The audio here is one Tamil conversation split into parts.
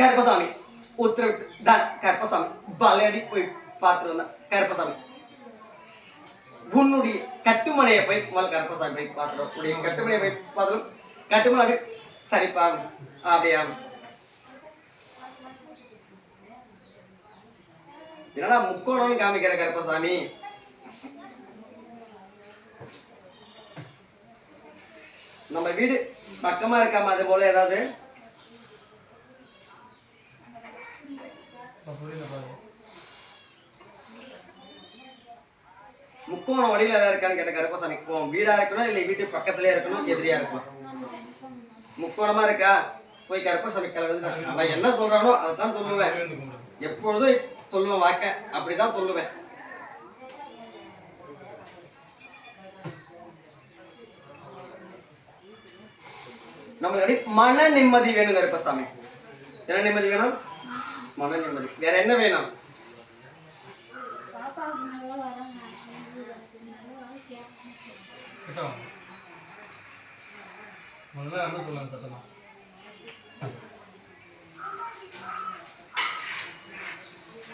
கருப்பசாமி உத்தரவிட்டு தான் கருப்பசாமி பலையடி போய் பார்த்துட்டு வந்தான். கருப்பசாமி உன்னுடைய கட்டுமனையை போய் முதல் கருப்பசாமி போய் பார்த்துடும். உன்னுடைய கட்டுமனையை போய் பார்த்துடும். கட்டுமனை அப்படி சரிப்பா அப்படியா என்னடா முக்கோணம் காமிக்கிற கருப்பசாமி? நம்ம வீடு பக்கமா இருக்காம அது போல ஏதாவது முக்கோணம் வழியில ஏதாவது இருக்கான்னு கேட்ட கருப்பசாமி. வீடா இருக்கணும் இல்லை வீட்டு பக்கத்துலயே இருக்கணும், எதிரியா இருக்கணும். முக்கோணமா இருக்கா? போய் கருப்பசாமி கிளம்பி அவன் என்ன சொல்றானோ அதைத்தான் சொல்லுவேன். எப்பொழுதும் சொல்லுவேன் வாக்க, அப்படிதான் சொல்லுவேன். நம்மளுடைய மன நிம்மதி வேணும் கருப்பசாமி. என்ன நிம்மதி வேணும்? மன நிம்மதி. வேற என்ன வேணும்?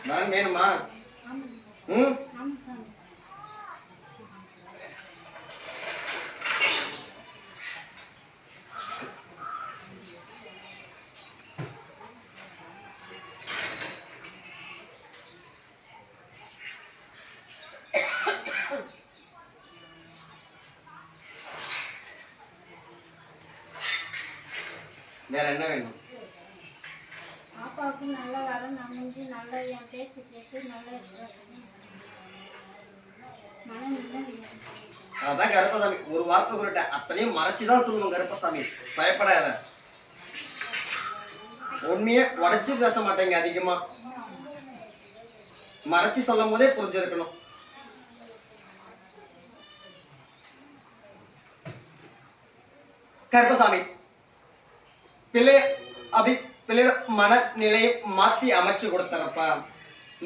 நான் வேணுமா? வேற என்ன வேணும்? பாப்பாவுக்கு நல்ல வரம் அமைஞ்சு நல்ல என் பேச்சு கேட்டு நல்ல அதான் கருப்பசாமி ஒரு வார்த்தை சொல்லிட்டேன். அத்தனையும் மறைச்சுதான் சொல்லணும் கருப்பசாமி. பயப்படாத. உண்மையை உடைச்சு பேச மாட்டேங்க. அதிகமா மறைச்சு சொல்லும் போதே புரிஞ்சிருக்கணும். கருப்பசாமி பிள்ளை அப்படி பிள்ளையோட மனநிலையை மாத்தி அமைச்சு கொடுத்தனப்பா.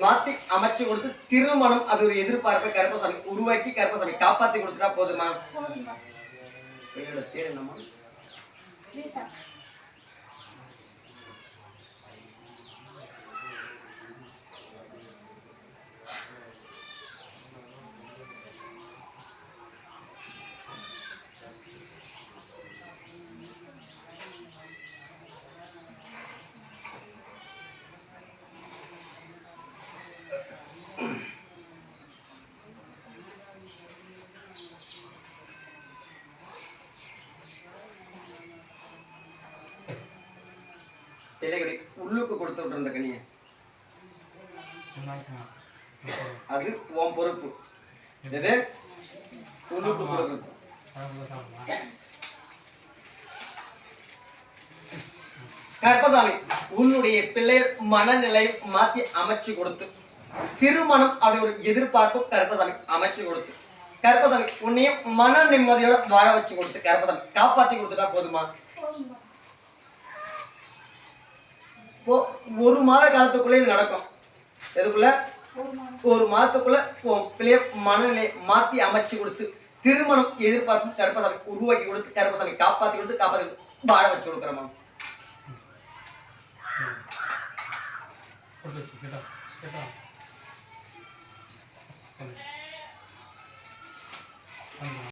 மாத்தி அமைச்சு கொடுத்து திருமணம் அது ஒரு எதிர்பார்ப்பை கருப்பசாமி உருவாக்கி கருப்பசாமி காப்பாத்தி கொடுத்துட்டா போதுமா? பிள்ளையோட பேர் என்னமா? பிள்ளைகளை உள்ளுக்கு கொடுத்து விட்டுருந்த கனிய அது உன் பொறுப்பு. எது உள்ளுக்கு கொடுக்கணும். கருப்பசாமி உன்னுடைய பிள்ளையர் மனநிலை மாத்தி அமைச்சு கொடுத்து திருமணம் அப்படி ஒரு எதிர்பார்ப்பு கருப்பசாமி அமைச்சு கொடுத்து கருப்பசாமி உன்னையும் மன நிம்மதியோட வாழ வச்சு கொடுத்து கருப்பசாமி காப்பாத்தி கொடுத்துட்டா போதுமா? ஒரு மாத காலத்துக்குள்ள இது நடக்கும். எதுக்குள்ள? ஒரு மாதத்துக்குள்ள பிள்ளைய மனநிலை மாத்தி அமைச்சு கொடுத்து திருமணம் எதிர்பார்ப்பு கருப்பசாமி உருவாக்கி கொடுத்து கருப்பசாமி காப்பாத்தி கொடுத்து காப்பாத்தி வாழ வச்சு கொடுக்குறோமா?